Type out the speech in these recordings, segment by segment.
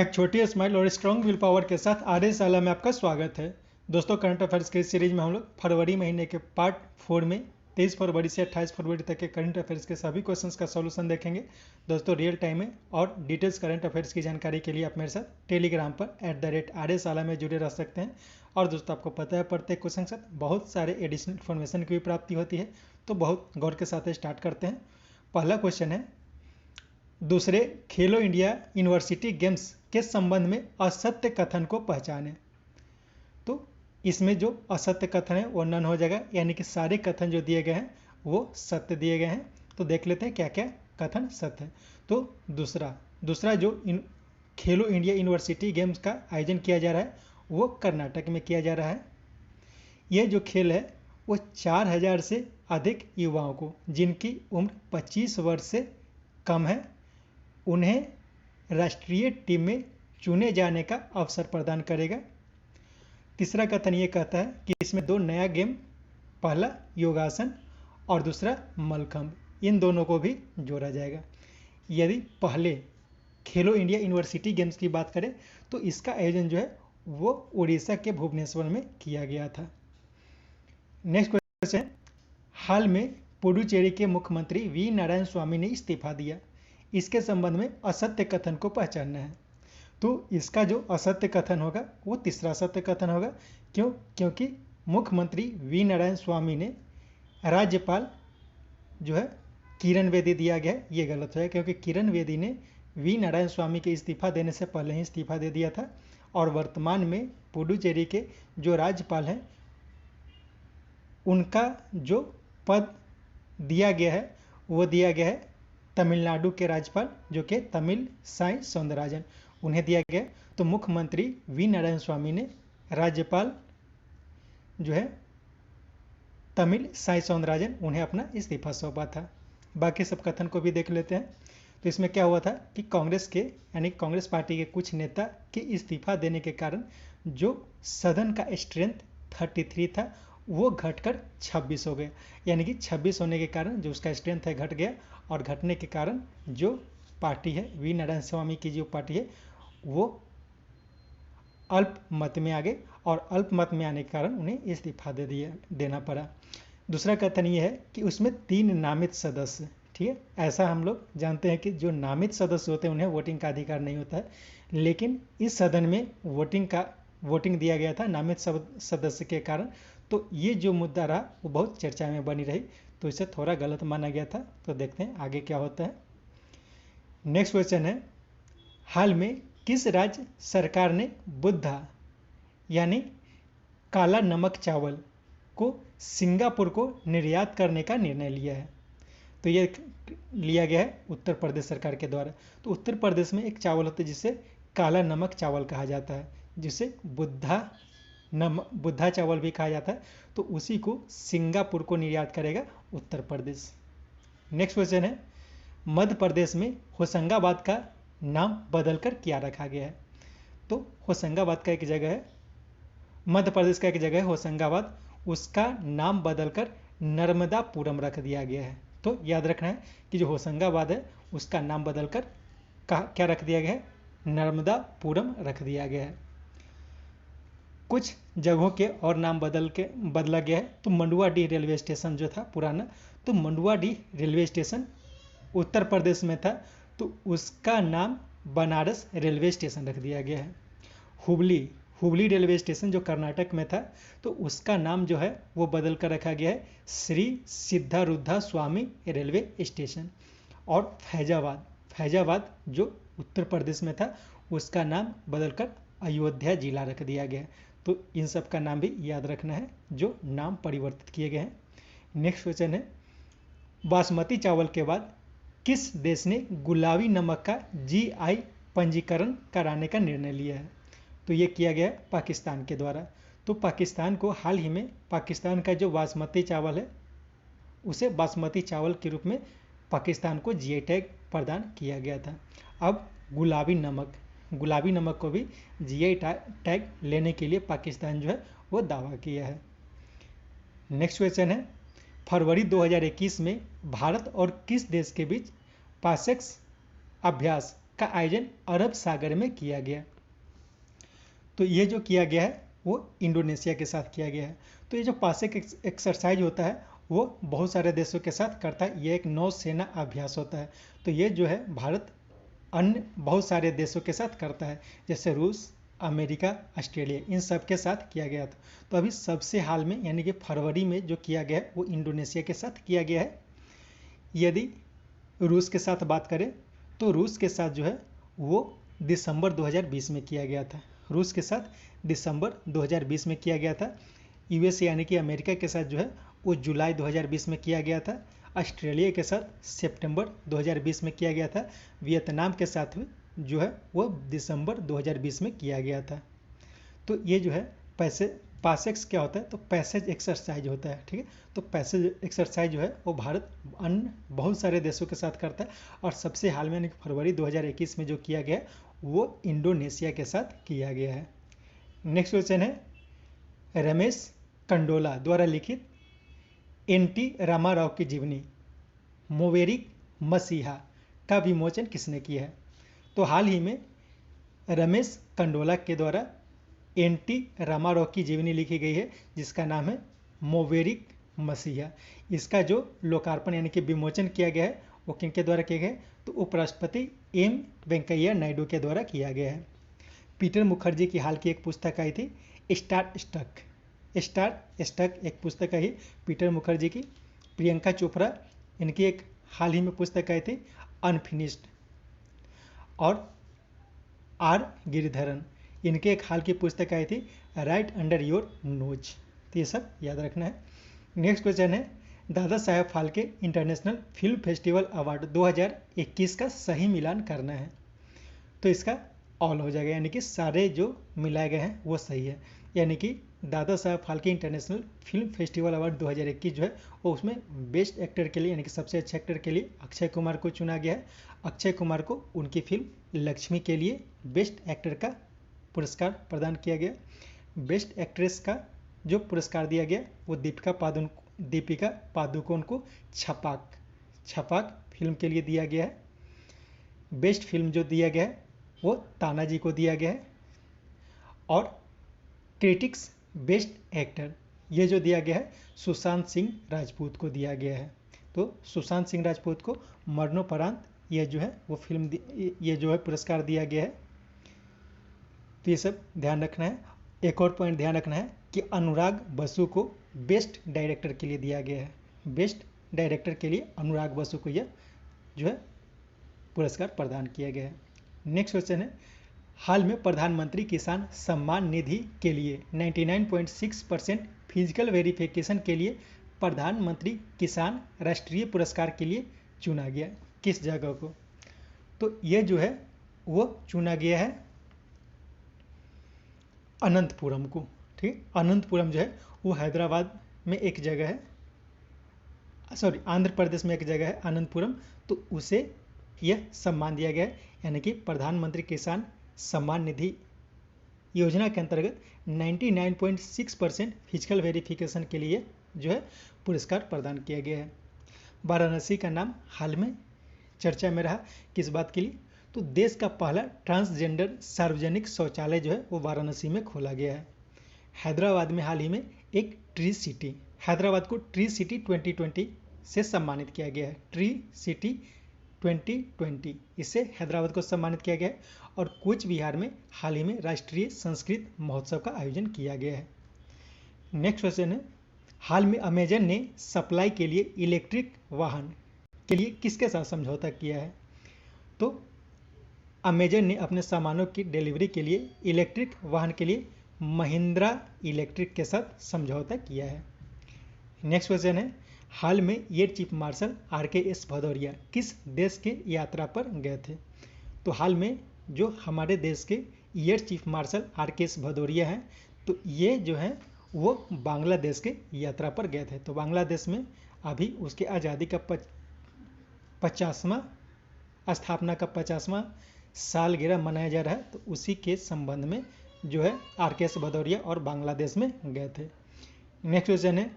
एक छोटी स्माइल और स्ट्रॉन्ग विल पावर के साथ आर्य शाला में आपका स्वागत है। दोस्तों, करंट अफेयर्स के इस सीरीज में हम लोग फरवरी महीने के पार्ट 4 में 23 फरवरी से 28 फरवरी तक के करंट अफेयर्स के सभी क्वेश्चंस का सॉल्यूशन देखेंगे। दोस्तों, रियल टाइम में और डिटेल्स करंट अफेयर्स की जानकारी के लिए आप मेरे साथ टेलीग्राम पर @आर्यशाला में जुड़े रह सकते हैं। और दोस्तों, आपको पता है प्रत्येक क्वेश्चन के साथ बहुत सारे एडिशनल इन्फॉर्मेशन की भी प्राप्ति होती है, तो बहुत गौर के साथ स्टार्ट करते हैं। पहला क्वेश्चन है, दूसरे खेलो इंडिया यूनिवर्सिटी गेम्स के संबंध में असत्य कथन को पहचाने। तो इसमें जो असत्य कथन है वो नन हो जाएगा, यानी कि सारे कथन जो दिए गए हैं वो सत्य दिए गए हैं। तो देख लेते हैं क्या क्या कथन सत्य है। तो दूसरा जो खेलो इंडिया यूनिवर्सिटी गेम्स का आयोजन किया जा रहा है वो कर्नाटक में किया जा रहा है। यह जो खेल है वो 4000 से अधिक युवाओं को, जिनकी उम्र 25 वर्ष से कम है, उन्हें राष्ट्रीय टीम में चुने जाने का अवसर प्रदान करेगा। तीसरा कथन ये कहता है कि इसमें दो नया गेम, पहला योगासन और दूसरा मलखंब, इन दोनों को भी जोड़ा जाएगा। यदि पहले खेलो इंडिया यूनिवर्सिटी गेम्स की बात करें तो इसका आयोजन जो है वो उड़ीसा के भुवनेश्वर में किया गया था। नेक्स्ट क्वेश्चन, हाल में पुडुचेरी के मुख्यमंत्री वी नारायण स्वामी ने इस्तीफा दिया, इसके संबंध में असत्य कथन को पहचानना है। तो इसका जो असत्य कथन होगा वो तीसरा सत्य कथन होगा। क्योंकि मुख्यमंत्री वी नारायण स्वामी ने राज्यपाल जो है किरण बेदी दिया गया है, ये गलत है, क्योंकि किरण बेदी ने वी नारायण स्वामी के इस्तीफा देने से पहले ही इस्तीफा दे दिया था। और वर्तमान में पुडुचेरी के जो राज्यपाल हैं उनका जो पद दिया गया है वो दिया गया है तमिलनाडु के राज्यपाल जो कि तमिल साई सौंदरराजन, उन्हें दिया गया। तो मुख्यमंत्री वी नारायण स्वामी ने राज्यपाल जो है तमिल साई सौंदरराजन, उन्हें अपना इस्तीफा सौंपा था। बाकी सब कथन को भी देख लेते हैं। तो इसमें क्या हुआ था कि कांग्रेस के यानी कांग्रेस पार्टी के कुछ नेता के इस्तीफा देने के कारण जो सदन का स्ट्रेंथ 33 था वो घटकर 26 हो गया, यानी कि 26 होने के कारण जो उसका स्ट्रेंथ है घट गया। और घटने के कारण जो पार्टी है वी नारायण स्वामी की जो पार्टी है वो अल्प मत में आ गए, और अल्प मत में आने के कारण उन्हें इस्तीफा देना पड़ा। दूसरा कथन ये है कि उसमें 3 नामित सदस्य, ठीक है, ऐसा हम लोग जानते हैं कि जो नामित सदस्य होते हैं उन्हें वोटिंग का अधिकार नहीं होता है, लेकिन इस सदन में वोटिंग दिया गया था नामित सदस्य के कारण। तो ये जो मुद्दा रहा वो बहुत चर्चा में बनी रही, तो इसे थोड़ा गलत माना गया था। तो देखते हैं आगे क्या होता है। नेक्स्ट क्वेश्चन है, हाल में किस राज्य सरकार ने बुद्धा यानी काला नमक चावल को सिंगापुर को निर्यात करने का निर्णय लिया है? तो ये लिया गया है उत्तर प्रदेश सरकार के द्वारा। तो उत्तर प्रदेश में एक चावल होता है जिसे काला नमक चावल कहा जाता है, जिसे बुद्धा चावल भी कहा जाता है। तो उसी को सिंगापुर को निर्यात करेगा उत्तर प्रदेश। नेक्स्ट क्वेश्चन है, मध्य प्रदेश में होशंगाबाद का नाम बदलकर क्या रखा गया है? तो होशंगाबाद का एक जगह है, मध्य प्रदेश का एक जगह है होशंगाबाद, उसका नाम बदलकर नर्मदापुरम रख दिया गया है। तो याद रखना है कि जो होशंगाबाद है उसका नाम बदलकर क्या रख दिया गया है? नर्मदापुरम रख दिया गया है। कुछ जगहों के और नाम बदला गया है। तो मंडुआडीह रेलवे स्टेशन जो था पुराना, तो मंडुआडीह रेलवे स्टेशन उत्तर प्रदेश में था, तो उसका नाम बनारस रेलवे स्टेशन रख दिया गया है। हुबली रेलवे स्टेशन जो कर्नाटक में था, तो उसका नाम जो है वो बदल कर रखा गया है श्री सिद्धारूढ़ा स्वामी रेलवे स्टेशन। और फैजाबाद जो उत्तर प्रदेश में था उसका नाम बदलकर अयोध्या जिला रख दिया गया है। तो इन सब का नाम भी याद रखना है जो नाम परिवर्तित किए गए हैं। नेक्स्ट क्वेश्चन है, बासमती चावल के बाद किस देश ने गुलाबी नमक का GI पंजीकरण कराने का निर्णय लिया है? तो ये किया गया है पाकिस्तान के द्वारा। तो पाकिस्तान को हाल ही में पाकिस्तान का जो बासमती चावल है उसे बासमती चावल के रूप में पाकिस्तान को GI टैग प्रदान किया गया था। अब गुलाबी नमक को भी GI टैग लेने के लिए पाकिस्तान जो है वो दावा किया है। नेक्स्ट क्वेश्चन है, फरवरी 2021 में भारत और किस देश के बीच पासेक्स अभ्यास का आयोजन अरब सागर में किया गया। तो ये जो किया गया है वो इंडोनेशिया के साथ किया गया है। तो ये जो पासेक एक्सरसाइज होता है वो बहुत सारे देशों के साथ करता है। ये एक नौसेना अभ्यास होता है। तो ये जो है भारत अन्य बहुत सारे देशों के साथ करता है, जैसे रूस, अमेरिका, ऑस्ट्रेलिया, इन सब के साथ किया गया था। तो अभी सबसे हाल में यानी कि फरवरी में जो किया गया है वो इंडोनेशिया के साथ किया गया है। यदि रूस के साथ बात करें तो रूस के साथ जो है वो दिसंबर 2020 में किया गया था। रूस के साथ दिसंबर 2020 में किया गया था। यूएस यानी कि अमेरिका के साथ जो है वो जुलाई 2020 में किया गया था। ऑस्ट्रेलिया के साथ सितंबर 2020 में किया गया था। वियतनाम के साथ जो है वो दिसंबर 2020 में किया गया था। तो ये जो है पासेक्स क्या होता है, तो पैसेज एक्सरसाइज होता है। ठीक है, तो पैसेज एक्सरसाइज जो है वो भारत अन्य बहुत सारे देशों के साथ करता है, और सबसे हाल में फरवरी 2021 में जो किया गया वो इंडोनेशिया के साथ किया गया है। नेक्स्ट क्वेश्चन है, रमेश कंडोला द्वारा लिखित एन.टी. रामाराव की जीवनी मोवेरिक मसीहा का विमोचन किसने किया है? तो हाल ही में रमेश कंडोला के द्वारा एन.टी. रामाराव की जीवनी लिखी गई है, जिसका नाम है मोवेरिक मसीहा। इसका जो लोकार्पण यानी कि विमोचन किया गया है वो किनके द्वारा किया गया है? तो उपराष्ट्रपति एम वेंकैया नायडू के द्वारा किया गया है। पीटर मुखर्जी की हाल की एक पुस्तक आई थी, स्टार स्टक एक पुस्तक आई पीटर मुखर्जी की। प्रियंका चोपड़ा इनकी एक हाल ही में पुस्तक आई थी, अनफिनिश्ड। और आर गिरिधरन इनके एक हाल की पुस्तक आई थी, राइट अंडर योर नोज। तो ये सब याद रखना है। नेक्स्ट क्वेश्चन है, Dada Saheb Phalke international film festival award 2021 का सही मिलान करना है। तो इसका ऑल हो जाएगा, यानी कि सारे जो मिलाए गए हैं वो सही है। यानी कि Dada Saheb Phalke international film festival award 2021 जो है वो उसमें बेस्ट एक्टर के लिए यानी कि सबसे अच्छे एक्टर के लिए अक्षय कुमार को चुना गया है। अक्षय कुमार को उनकी फिल्म लक्ष्मी के लिए बेस्ट एक्टर का पुरस्कार प्रदान किया गया। बेस्ट एक्ट्रेस का जो पुरस्कार दिया गया वो दीपिका पादुकोण को छपाक फिल्म के लिए दिया गया है। बेस्ट फिल्म जो दिया गया है वो तानाजी को दिया गया है। और क्रिटिक्स बेस्ट एक्टर ये जो दिया गया है सुशांत सिंह राजपूत को दिया गया है। तो सुशांत सिंह राजपूत को मरणोपरांत ये जो है वो फिल्म ये जो है पुरस्कार दिया गया है। तो ये सब ध्यान रखना है। एक और पॉइंट ध्यान रखना है कि अनुराग बसु को बेस्ट डायरेक्टर के लिए दिया गया है। बेस्ट डायरेक्टर के लिए अनुराग बसु को यह जो है पुरस्कार प्रदान किया गया है। नेक्स्ट क्वेश्चन है, हाल में प्रधानमंत्री किसान सम्मान निधि के लिए 99.6% फिजिकल वेरिफिकेशन के लिए प्रधानमंत्री किसान राष्ट्रीय पुरस्कार के लिए चुना गया किस जगह को? तो ये जो है वो चुना गया है अनंतपुरम को। ठीक, अनंतपुरम जो है वो हैदराबाद में एक जगह है, सॉरी आंध्र प्रदेश में एक जगह है अनंतपुरम। तो उसे यह सम्मान दिया गया है, यानी कि प्रधानमंत्री किसान सम्मान निधि योजना के अंतर्गत 99.6% फिजिकल वेरिफिकेशन के लिए जो है पुरस्कार प्रदान किया गया है। वाराणसी का नाम हाल में चर्चा में रहा, किस बात के लिए? तो देश का पहला ट्रांसजेंडर सार्वजनिक शौचालय जो है वो वाराणसी में खोला गया है। हैदराबाद में हाल ही में एक ट्री सिटी, हैदराबाद को ट्री सिटी 2020 से सम्मानित किया गया है। ट्री सिटी 2020 इससे हैदराबाद को सम्मानित किया गया है। और कूच बिहार में हाल ही में राष्ट्रीय संस्कृत महोत्सव का आयोजन किया गया है। नेक्स्ट क्वेश्चन है, हाल में अमेजन ने सप्लाई के लिए इलेक्ट्रिक वाहन के लिए किसके साथ समझौता किया है? तो अमेजन ने अपने सामानों की डिलीवरी के लिए इलेक्ट्रिक वाहन के लिए महिंद्रा इलेक्ट्रिक के साथ समझौता किया है। नेक्स्ट क्वेश्चन है, हाल में air chief marshal RKS Bhadauria किस देश के यात्रा पर गए थे? तो हाल में जो हमारे देश के air chief marshal RKS Bhadauria हैं, तो ये जो है वो बांग्लादेश के यात्रा पर गए थे। तो बांग्लादेश में अभी उसके आज़ादी का 50वां स्थापना का 50वां सालगिरह मनाया जा रहा है। तो उसी के संबंध में जो है RKS भदौरिया और बांग्लादेश में गए थे। नेक्स्ट क्वेश्चन है,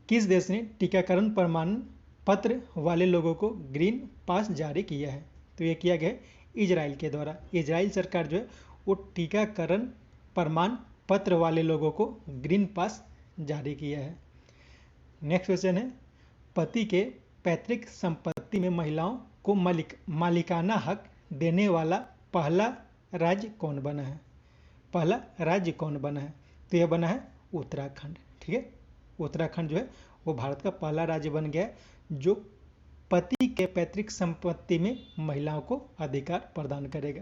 किस देश ने टीकाकरण प्रमाण पत्र वाले लोगों को ग्रीन पास जारी किया है? तो ये किया गया इजराइल के द्वारा। इजराइल सरकार जो है वो टीकाकरण प्रमाण पत्र वाले लोगों को ग्रीन पास जारी किया है। नेक्स्ट क्वेश्चन है, पति के पैतृक संपत्ति में महिलाओं को मालिकाना हक देने वाला पहला राज्य कौन बना है? पहला राज्य कौन बना है? तो यह बना है उत्तराखंड। ठीक है, उत्तराखंड जो है वो भारत का पहला राज्य बन गया है जो पति के पैतृक संपत्ति में महिलाओं को अधिकार प्रदान करेगा।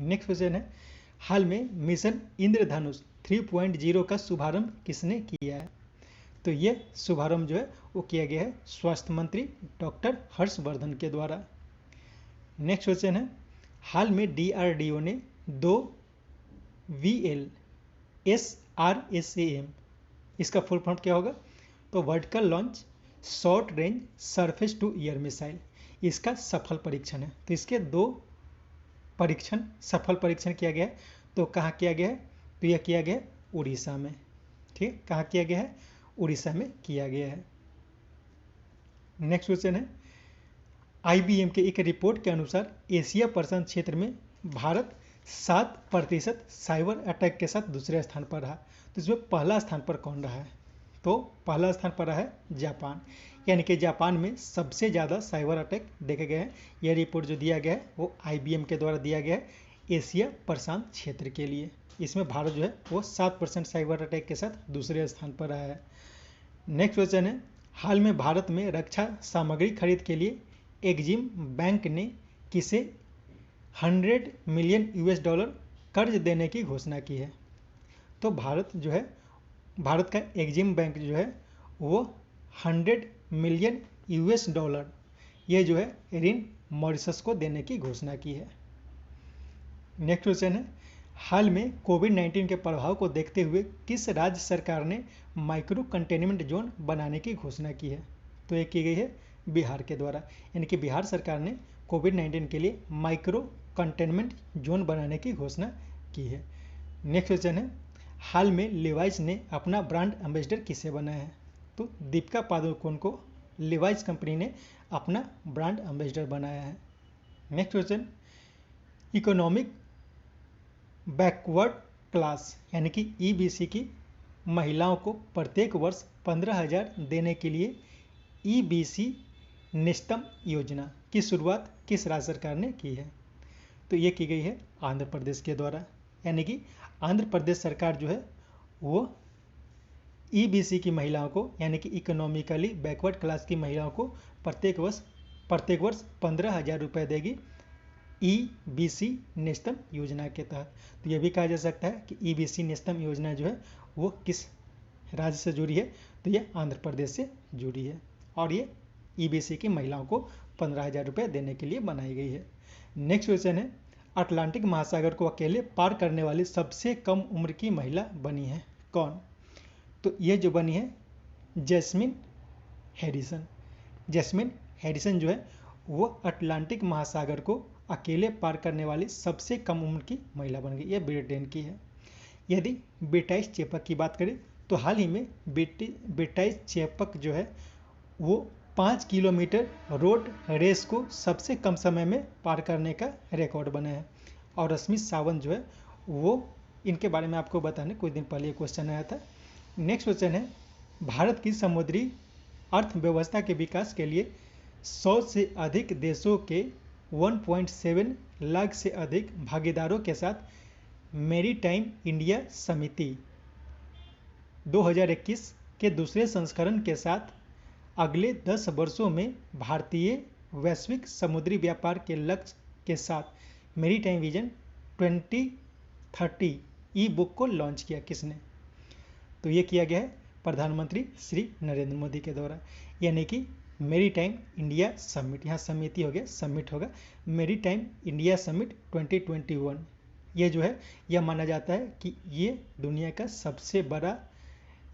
नेक्स्ट क्वेश्चन है, हाल में मिशन इंद्रधनुष 3.0 का शुभारंभ किसने किया है? तो ये शुभारंभ जो है वो किया गया है स्वास्थ्य मंत्री डॉक्टर हर्षवर्धन के द्वारा। नेक्स्ट क्वेश्चन है, हाल में DRDO ने 2 VLSRSAM, इसका फुल फॉर्म क्या होगा? तो vertical launch short range surface to air missile, इसका सफल परीक्षण है। तो इसके 2 सफल परीक्षण किया गया है। तो कहाँ किया गया है? तो यह किया गया है उड़ीसा में। ठीक है, कहाँ किया गया है? उड़ीसा में किया गया है। नेक्स्ट क्वेश्चन है, IBM के एक रिपोर्ट के अनुसार एशिया प्रशांत क्षेत्र में भारत 7% साइबर अटैक के साथ दूसरे स्थान पर रहा। तो इसमें पहला स्थान पर कौन रहा है? तो पहला स्थान पर रहा है जापान, यानी कि जापान में सबसे ज़्यादा साइबर अटैक देखे गए हैं। यह रिपोर्ट जो दिया गया है वो IBM के द्वारा दिया गया है एशिया प्रशांत क्षेत्र के लिए। इसमें भारत जो है वो 7% साइबर अटैक के साथ दूसरे स्थान पर रहा है। नेक्स्ट क्वेश्चन है, हाल में भारत में रक्षा सामग्री खरीद के लिए एग्जिम बैंक ने किसे $100 मिलियन कर्ज देने की घोषणा की है? तो भारत का एग्जिम बैंक जो है वो $100 मिलियन ये जो है ऋण मॉरिशस को देने की घोषणा की है। नेक्स्ट क्वेश्चन है, हाल में कोविड-19 के प्रभाव को देखते हुए किस राज्य सरकार ने माइक्रो कंटेनमेंट जोन बनाने की घोषणा की है? तो ये की गई है बिहार के द्वारा, यानी कि बिहार सरकार ने कोविड-19 के लिए माइक्रो कंटेनमेंट जोन बनाने की घोषणा की है। नेक्स्ट क्वेश्चन है, हाल में लिवाइस ने अपना ब्रांड एम्बेसडर किसे बनाया है? तो दीपिका पादुकोण को लिवाइस कंपनी ने अपना ब्रांड एम्बेसडर बनाया है। Next question, economic backward class यानी कि EBC की महिलाओं को प्रत्येक वर्ष 15,000 देने के लिए EBC निष्तम योजना की शुरुआत किस राज्य सरकार ने की है? तो ये की गई है आंध्र प्रदेश के द्वारा, यानी कि आंध्र प्रदेश सरकार जो है वो EBC की महिलाओं को यानी कि इकोनॉमिकली बैकवर्ड क्लास की महिलाओं को प्रत्येक वर्ष 15,000 रुपये देगी EBC नेस्तम योजना के तहत। तो यह भी कहा जा सकता है कि EBC नेस्तम योजना जो है वो किस राज्य से जुड़ी है? तो यह आंध्र प्रदेश से जुड़ी है और ये EBC की महिलाओं को 15,000 रुपये देने के लिए बनाई गई है। नेक्स्ट क्वेश्चन है, अटलांटिक महासागर को अकेले पार करने वाली सबसे कम उम्र की महिला बनी है कौन? तो ये जो बनी है जैस्मिन हैरिसन। जैस्मिन हैरिसन जो है वो अटलांटिक महासागर को अकेले पार करने वाली सबसे कम उम्र की महिला बन गई। यह ब्रिटेन की है। यदि बेटाइस चेपक की बात करें तो हाल ही में बेटाइस चेपक जो है वो 5 किलोमीटर रोड रेस को सबसे कम समय में पार करने का रिकॉर्ड बना है। और रश्मि सावंत जो है वो इनके बारे में आपको बताने कुछ दिन पहले क्वेश्चन आया था। नेक्स्ट क्वेश्चन है, भारत की समुद्री अर्थव्यवस्था के विकास के लिए 100 से अधिक देशों के 1.7 लाख से अधिक भागीदारों के साथ मैरीटाइम इंडिया समिति 2021 के दूसरे संस्करण के साथ अगले 10 वर्षों में भारतीय वैश्विक समुद्री व्यापार के लक्ष्य के साथ मैरीटाइम विजन 2030 ई बुक को लॉन्च किया। किसने? तो ये किया गया है प्रधानमंत्री श्री नरेंद्र मोदी के द्वारा, यानी कि मैरीटाइम इंडिया समिट, यहाँ समिति हो गया समिट होगा, मैरीटाइम इंडिया समिट 2021। ये जो है यह माना जाता है कि ये दुनिया का सबसे बड़ा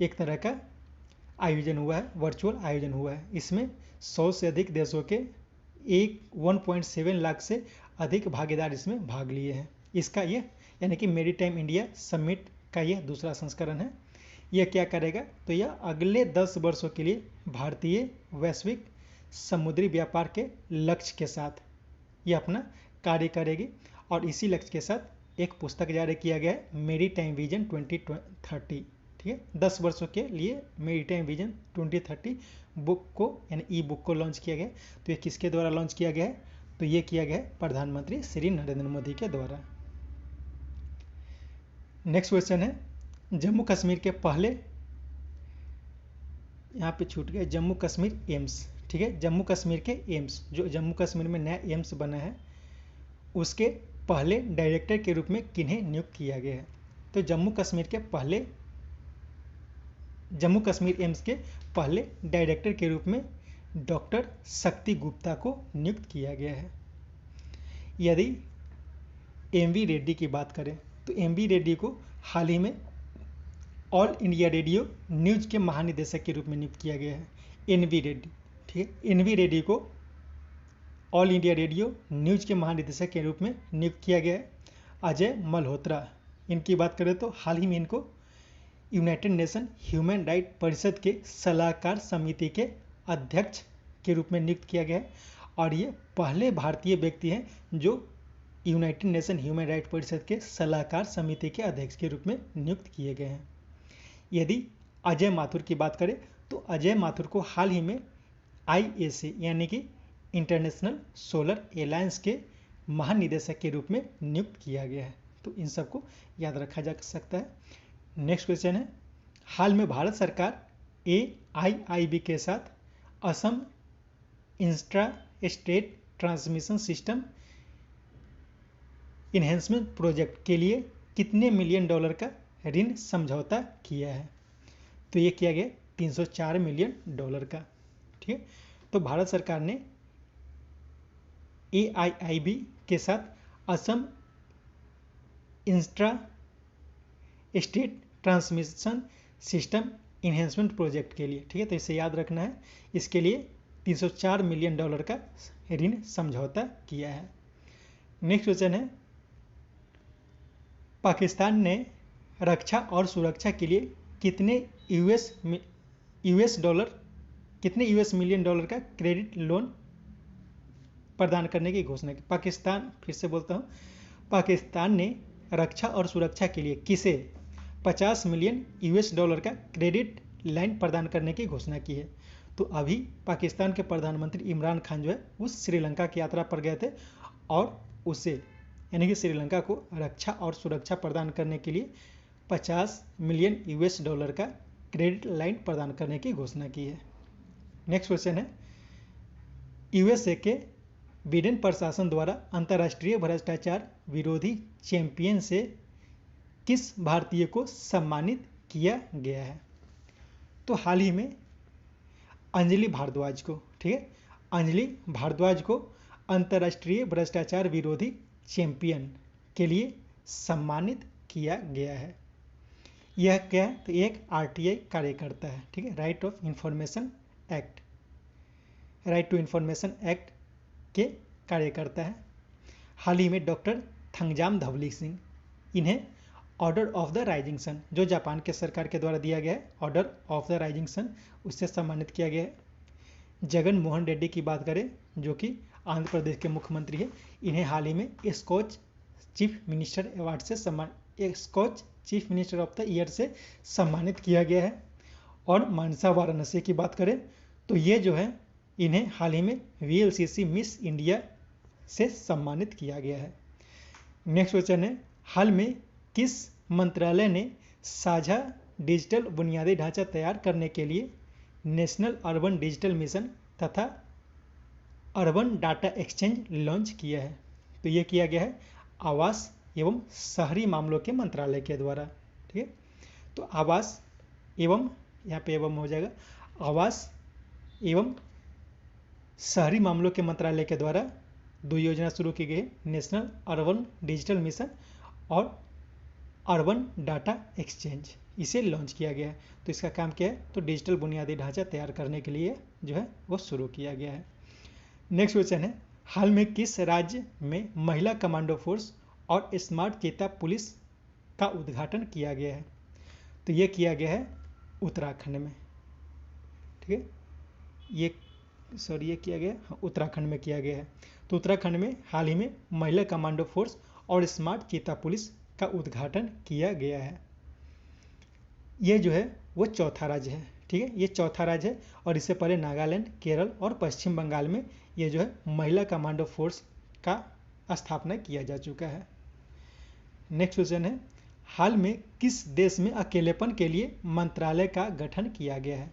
एक तरह का आयोजन हुआ है, वर्चुअल आयोजन हुआ है। इसमें 100 से अधिक देशों के 1.7 लाख से अधिक भागीदार इसमें भाग लिए हैं। इसका ये यानी कि मैरीटाइम इंडिया समिट का यह दूसरा संस्करण है। यह क्या करेगा? तो यह अगले 10 वर्षों के लिए भारतीय वैश्विक समुद्री व्यापार के लक्ष्य के साथ यह अपना कार्य करेगी और इसी लक्ष्य के साथ एक पुस्तक जारी किया गया है, मेरी टाइम विजन 2030। ठीक है, 10 वर्षों के लिए मेरी टाइम विजन 2030 बुक को यानी ई बुक को लॉन्च किया गया। तो ये किसके द्वारा लॉन्च किया गया है? तो ये किया गया है प्रधानमंत्री श्री नरेंद्र मोदी के द्वारा। नेक्स्ट क्वेश्चन है जम्मू कश्मीर के पहले, यहाँ पे छूट गया, जम्मू कश्मीर एम्स। ठीक है, जम्मू कश्मीर के एम्स, जो जम्मू कश्मीर में नया एम्स बना है, उसके पहले डायरेक्टर के रूप में किन्हें नियुक्त किया गया है? तो जम्मू कश्मीर एम्स के पहले डायरेक्टर के रूप में डॉक्टर शक्ति गुप्ता को नियुक्त किया गया है। यदि एमवी रेड्डी की बात करें तो एमवी रेड्डी को हाल ही में ऑल इंडिया रेडियो न्यूज के महानिदेशक के रूप में नियुक्त किया गया है, एनवी रेड्डी। ठीक है, एनवी रेड्डी को ऑल इंडिया रेडियो न्यूज के महानिदेशक के रूप में नियुक्त किया गया है। अजय मल्होत्रा, इनकी बात करें तो हाल ही में इनको यूनाइटेड नेशन ह्यूमन राइट परिषद के सलाहकार समिति के अध्यक्ष के रूप में नियुक्त किया गया है और ये पहले भारतीय व्यक्ति हैं जो यूनाइटेड नेशन ह्यूमन राइट परिषद के सलाहकार समिति के अध्यक्ष के रूप में नियुक्त किए गए हैं। यदि अजय माथुर की बात करें तो अजय माथुर को हाल ही में IAC यानी कि इंटरनेशनल सोलर एलायंस के महानिदेशक के रूप में नियुक्त किया गया है। तो इन सबको याद रखा जा सकता है। नेक्स्ट क्वेश्चन है हाल में भारत सरकार AIIB के साथ Assam intra state transmission system enhancement project के लिए कितने मिलियन डॉलर का ऋण समझौता किया है? तो ये किया गया 304 मिलियन डॉलर का। ठीक है, तो भारत सरकार ने AIIB के साथ Assam intra state transmission system enhancement project के लिए, ठीक है, तो इसे याद रखना है, इसके लिए 304 मिलियन डॉलर का ऋण समझौता किया है। नेक्स्ट क्वेश्चन है पाकिस्तान ने रक्षा और सुरक्षा के लिए कितने यूएस मिलियन डॉलर का क्रेडिट लोन प्रदान करने की घोषणा की? पाकिस्तान, फिर से बोलता हूँ, पाकिस्तान ने रक्षा और सुरक्षा के लिए किसे 50 मिलियन यूएस डॉलर का क्रेडिट लाइन प्रदान करने की घोषणा की है? तो अभी पाकिस्तान के प्रधानमंत्री इमरान खान जो है उस श्रीलंका की यात्रा पर गए थे और उसे यानी कि श्रीलंका को रक्षा और सुरक्षा प्रदान करने के लिए 50 मिलियन यूएस डॉलर का क्रेडिट लाइन प्रदान करने की घोषणा की है। नेक्स्ट क्वेश्चन है यूएसए के बिडेन प्रशासन द्वारा अंतर्राष्ट्रीय भ्रष्टाचार विरोधी चैंपियन से किस भारतीय को सम्मानित किया गया है? तो हाल ही में अंजलि भारद्वाज को, ठीक है, अंजलि भारद्वाज को अंतर्राष्ट्रीय भ्रष्टाचार विरोधी चैंपियन के लिए सम्मानित किया गया है। यह क्या है? तो एक RTI कार्यकर्ता है, ठीक है, राइट टू इन्फॉर्मेशन एक्ट के कार्यकर्ता है। हाल ही में डॉक्टर थंगजाम धवली सिंह, इन्हें order of the rising sun, जो जापान के सरकार के द्वारा दिया गया है, order of the rising sun, उससे सम्मानित किया गया है। जगन मोहन रेड्डी की बात करें जो कि आंध्र प्रदेश के मुख्यमंत्री है, इन्हें हाल ही में स्कॉच चीफ मिनिस्टर अवार्ड से Skoch chief minister of the year से सम्मानित किया गया है। और मानसा वाराणसी की बात करें तो ये जो है इन्हें हाल ही में VLCC मिस इंडिया से सम्मानित किया गया है। नेक्स्ट क्वेश्चन है हाल में किस मंत्रालय ने साझा डिजिटल बुनियादी ढांचा तैयार करने के लिए नेशनल अर्बन डिजिटल मिशन तथा अर्बन डाटा एक्सचेंज लॉन्च किया है? तो ये किया गया है आवास एवं शहरी मामलों के मंत्रालय के द्वारा, ठीक है। तो आवास एवं, यहाँ पे एवं हो जाएगा, आवास एवं शहरी मामलों के मंत्रालय के द्वारा 2 योजना शुरू की गई, नेशनल अर्बन डिजिटल मिशन और अर्बन डाटा एक्सचेंज, इसे लॉन्च किया गया है। तो इसका काम क्या है? तो डिजिटल बुनियादी ढांचा तैयार करने के लिए जो है वो शुरू किया गया है। नेक्स्ट क्वेश्चन है हाल में किस राज्य में महिला कमांडो फोर्स और स्मार्ट चेता पुलिस का उद्घाटन किया गया है? तो ये किया गया है उत्तराखंड में, ठीक है। ये सॉरी ये किया गया, उत्तराखंड में किया गया है। तो उत्तराखंड में हाल ही में महिला कमांडो फोर्स और स्मार्ट चीता पुलिस का उद्घाटन किया गया है। ये जो है वो चौथा राज्य है, ठीक है, ये चौथा राज्य है। और इससे पहले नागालैंड, केरल और पश्चिम बंगाल में ये जो है महिला कमांडो फोर्स का स्थापना किया जा चुका है। नेक्स्ट क्वेश्चन है, हाल में किस देश में अकेलेपन के लिए मंत्रालय का गठन किया गया है?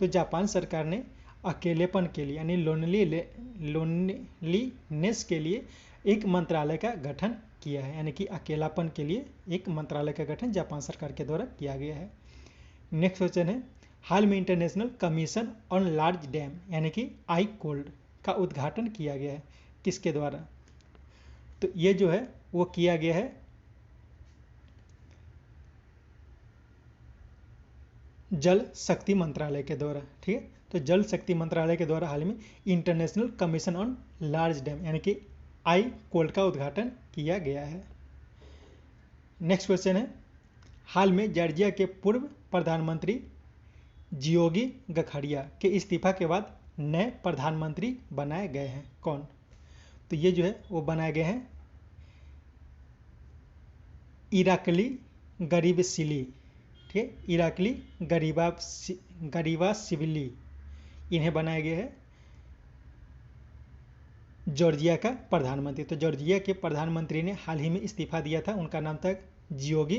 तो जापान सरकार ने अकेलेपन के लिए यानी लोनलीनेस के लिए एक मंत्रालय का गठन किया है, यानी कि अकेलापन के लिए एक मंत्रालय का गठन जापान सरकार के द्वारा किया गया है। नेक्स्ट क्वेश्चन है, हाल में international commission on large dam यानी कि ICOLD का उद्घाटन किया गया है, किसके द्वारा? तो ये जो है वो किया गया है जल शक्ति मंत्रालय के द्वारा, ठीक है। तो जल शक्ति मंत्रालय के द्वारा हाल में international commission on large dam यानी कि ICOLD का उद्घाटन किया गया है। नेक्स्ट क्वेश्चन है, हाल में जॉर्जिया के पूर्व प्रधानमंत्री जियोगी गखरिया के इस्तीफा के बाद नए प्रधानमंत्री बनाए गए हैं, कौन? तो ये जो है वो बनाए गए हैं इराकली गरीबसिली, ठीक है, इराकली गरीबासिविली, इन्हें बनाया गया है जॉर्जिया का प्रधानमंत्री। तो जॉर्जिया के प्रधानमंत्री ने हाल ही में इस्तीफा दिया था, उनका नाम था जियोगी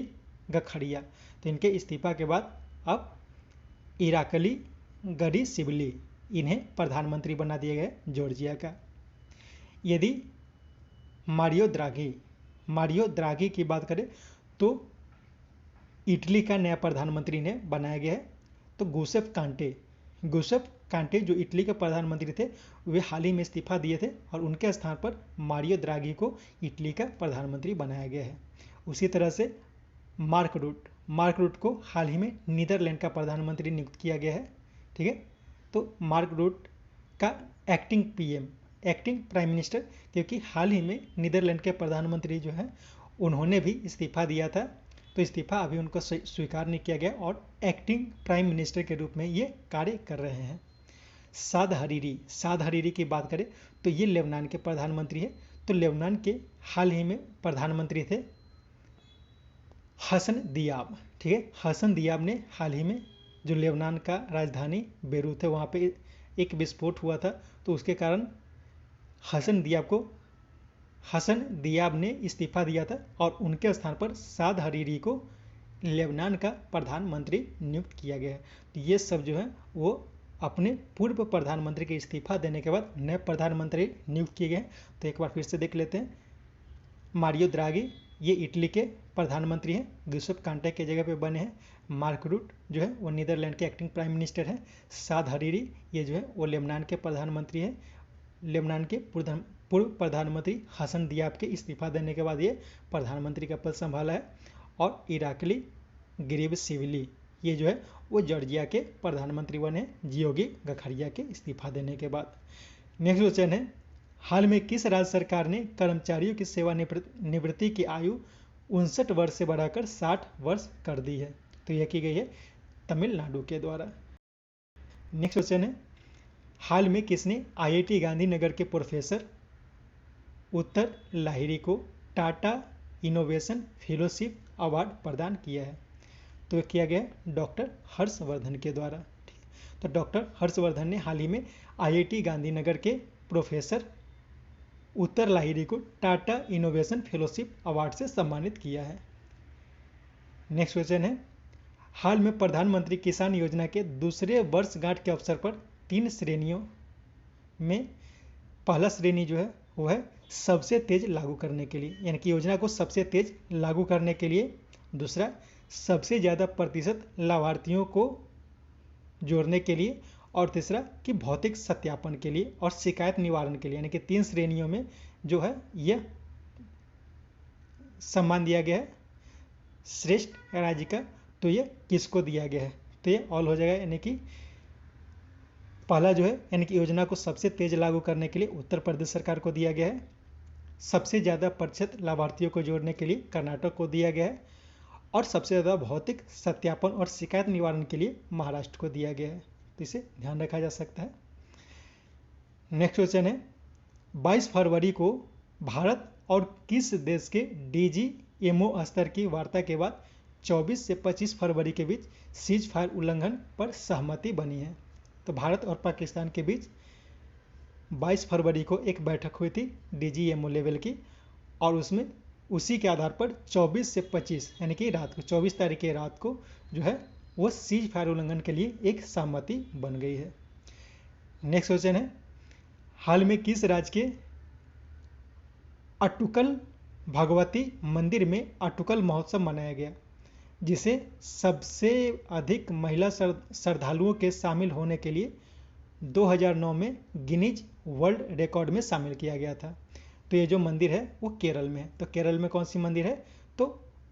गखरिया। तो इनके इस्तीफा के बाद अब इराकली गरीबसिविली इन्हें प्रधानमंत्री बना दिया गया जॉर्जिया का। यदि मारियो द्राघी की बात करें तो इटली का नया प्रधानमंत्री ने बनाया गया है, तो गुसेप कांटे जो इटली के प्रधानमंत्री थे वे हाल ही में इस्तीफा दिए थे और उनके स्थान पर मारियो द्राघी को इटली का प्रधानमंत्री बनाया गया है। उसी तरह से मार्क रूट को हाल ही में नीदरलैंड का प्रधानमंत्री नियुक्त किया गया है, ठीक है। तो मार्क रूट का एक्टिंग प्राइम मिनिस्टर, क्योंकि हाल ही में नीदरलैंड के प्रधानमंत्री जो है उन्होंने भी इस्तीफा दिया था, तो इस्तीफा अभी उनको स्वीकार नहीं किया गया और एक्टिंग प्राइम मिनिस्टर के रूप में ये कार्य कर रहे हैं। साद हरीरी की बात करें तो ये लेबनान के प्रधानमंत्री है। तो लेबनान के हाल ही में प्रधानमंत्री थे हसन दियाब, ठीक है। हसन दियाब ने हाल ही में जो लेबनान का राजधानी बेरूत है वहाँ पे एक विस्फोट हुआ था, तो उसके कारण हसन दियाब ने इस्तीफा दिया था और उनके स्थान पर साद हरीरी को लेबनान का प्रधानमंत्री नियुक्त किया गया है। तो ये सब जो है वो अपने पूर्व प्रधानमंत्री के इस्तीफा देने के बाद नए प्रधानमंत्री नियुक्त किए गए हैं। तो एक बार फिर से देख लेते हैं। मारियो द्राघी ये इटली के प्रधानमंत्री हैं, गिउसेप कांटे के जगह पे बने हैं। मार्क रूट जो है वो नीदरलैंड के एक्टिंग प्राइम मिनिस्टर हैं। साद हरीरी ये जो है वो लेबनान के प्रधानमंत्री हैं। लेबनान के पूर्व प्रधानमंत्री हसन दियाब के इस्तीफा देने के बाद ये प्रधानमंत्री का पद संभाला है। और इराकली गरीबसिविली ये जो है वो जॉर्जिया के प्रधानमंत्री बने जियोगी गखरिया के इस्तीफा देने के बाद। नेक्स्ट क्वेश्चन है, हाल में किस राज्य सरकार ने कर्मचारियों की सेवानिवृत्ति की आयु 59 वर्ष से बढ़ाकर 60 वर्ष कर दी है? तो यह की गई है तमिलनाडु के द्वारा। नेक्स्ट क्वेश्चन है, हाल में किसने IIT गांधीनगर के प्रोफेसर उत्तर लाहिरी को टाटा इनोवेशन फेलोशिप अवार्ड प्रदान किया है? तो किया गया डॉक्टर हर्षवर्धन के द्वारा। तो डॉक्टर हर्षवर्धन ने हाल ही में IIT गांधीनगर के प्रोफेसर उत्तर लाहिरी को टाटा इनोवेशन फेलोशिप अवार्ड से सम्मानित किया है। नेक्स्ट क्वेश्चन है, हाल में प्रधानमंत्री किसान योजना के दूसरे वर्षगांठ के अवसर पर 3 श्रेणियों में पहला श्रेणी जो है वो है सबसे तेज लागू करने के लिए, यानी कि योजना को सबसे तेज लागू करने के लिए। दूसरा सबसे ज़्यादा प्रतिशत लाभार्थियों को जोड़ने के लिए। और तीसरा कि भौतिक सत्यापन के लिए और शिकायत निवारण के लिए, यानी कि 3 श्रेणियों में जो है यह सम्मान दिया गया है श्रेष्ठ राज्य का। तो ये किसको दिया गया है? तो ये ऑल हो जाएगा, यानी कि पहला जो है यानी कि योजना को सबसे तेज लागू करने के लिए उत्तर प्रदेश सरकार को दिया गया है। सबसे ज़्यादा प्रतिशत लाभार्थियों को जोड़ने के लिए कर्नाटक को दिया गया है। और सबसे ज़्यादा भौतिक सत्यापन और शिकायत निवारण के लिए महाराष्ट्र को दिया गया है। तो इसे ध्यान रखा जा सकता है। नेक्स्ट क्वेश्चन है 22 फरवरी को भारत और किस देश के डीजीएमओ स्तर की वार्ता के बाद 24 से 25 फरवरी के बीच सीज फायर उल्लंघन पर सहमति बनी है। तो भारत और पाकिस्तान के बीच 22 फरवरी को एक बैठक हुई थी डीजीएमओ लेवल की, और उसमें उसी के आधार पर 24 से 25 यानी कि रात को 24 तारीख की रात को जो है वो सीज फायर उल्लंघन के लिए एक सहमति बन गई है। नेक्स्ट क्वेश्चन है हाल में किस राज्य के अटुकल भगवती मंदिर में अटुकल महोत्सव मनाया गया, जिसे सबसे अधिक महिला श्रद्धालुओं के शामिल होने के लिए 2009 में गिनीज वर्ल्ड रिकॉर्ड में शामिल किया गया था। तो ये जो मंदिर है वो केरल में है। तो केरल में कौन सी मंदिर है, तो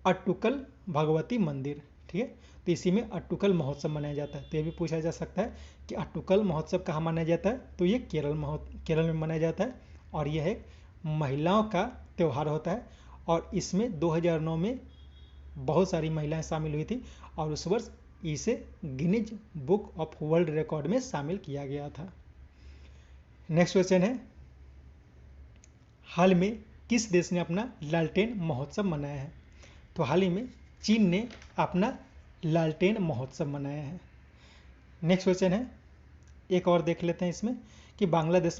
अट्टुकल भगवती मंदिर, ठीक है। तो इसी में अट्टुकल महोत्सव मनाया जाता है। तो ये भी पूछा जा सकता है कि अट्टुकल महोत्सव कहाँ मनाया जाता है, तो ये केरल में मनाया जाता है, और यह है महिलाओं का त्यौहार होता है। और इसमें 2009 में बहुत सारी महिलाएं शामिल हुई थी, और उस वर्ष इसे Guinness book of world record में शामिल किया गया था। नेक्स्ट क्वेश्चन है हाल में किस देश ने अपना लालटेन महोत्सव मनाया है। तो हाल ही में चीन ने अपना लालटेन महोत्सव मनाया है। नेक्स्ट क्वेश्चन है एक और देख लेते हैं इसमें कि बांग्लादेश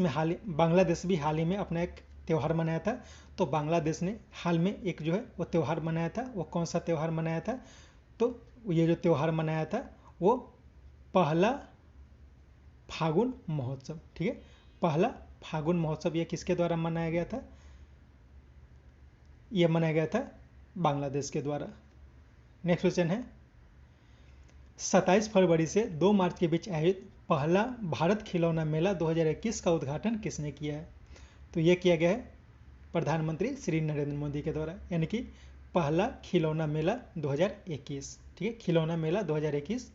भी हाल ही में अपना एक त्यौहार मनाया था। तो बांग्लादेश ने हाल में एक जो है वो त्यौहार मनाया था। वो कौन सा त्यौहार मनाया था, तो ये जो त्यौहार मनाया था वो पहला फागुन महोत्सव, ठीक है। पहला फागुन महोत्सव ये किसके द्वारा मनाया गया था, ये मनाया गया था बांग्लादेश के द्वारा। नेक्स्ट क्वेश्चन है 27 फरवरी से 2 मार्च के बीच आयोजित पहला भारत खिलौना मेला 2021 का उद्घाटन किसने किया है। तो ये किया गया है प्रधानमंत्री श्री नरेंद्र मोदी के द्वारा, यानी कि पहला खिलौना मेला 2021, ठीक है। खिलौना मेला 2021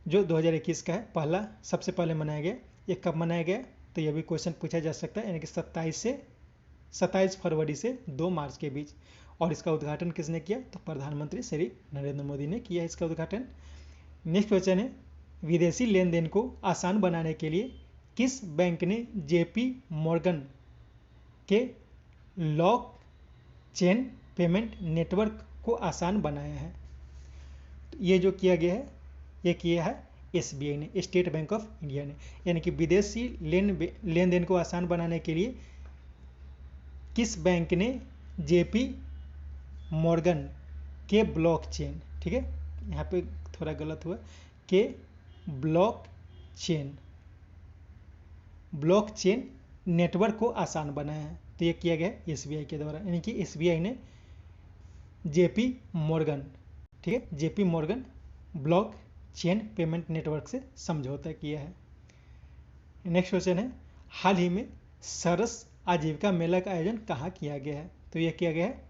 जो 2021 का है, पहला सबसे पहले मनाया गया। ये कब मनाया गया, तो ये भी क्वेश्चन पूछा जा सकता है, यानी कि 27 फरवरी से 2 मार्च के बीच। और इसका उद्घाटन किसने किया, तो प्रधानमंत्री श्री नरेंद्र मोदी ने किया इसका उद्घाटन। नेक्स्ट क्वेश्चन है विदेशी लेन देन को आसान बनाने के लिए किस बैंक ने जेपी मॉर्गन के लॉक चेन पेमेंट नेटवर्क को आसान बनाया है। तो ये जो किया गया है ये किया है एसबीआई ने, स्टेट बैंक ऑफ इंडिया ने, यानी कि विदेशी लेन देन को आसान बनाने के लिए किस बैंक ने जेपी मॉर्गन के ब्लॉक चेन, ठीक है, यहाँ पे थोड़ा गलत हुआ, के ब्लॉक चेन नेटवर्क को आसान बनाया है। तो ये किया गया एसबीआई के द्वारा, यानी कि एसबीआई ने जेपी मॉर्गन, ठीक है, JP Morgan block chain payment network से समझौता किया है। नेक्स्ट क्वेश्चन है हाल ही में सरस आजीविका मेला का आयोजन कहाँ किया गया है। तो यह किया गया है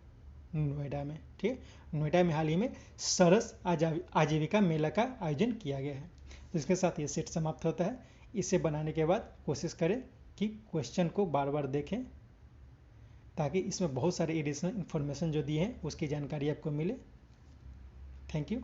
नोएडा में, ठीक है। नोएडा में हाल ही में सरस आजीविका मेला का आयोजन किया गया है। तो इसके साथ ये सेट समाप्त होता है। इसे बनाने के बाद कोशिश करें कि क्वेश्चन को बार बार देखें, ताकि इसमें बहुत सारे एडिशनल इन्फॉर्मेशन जो दिए हैं उसकी जानकारी आपको मिले। Thank you.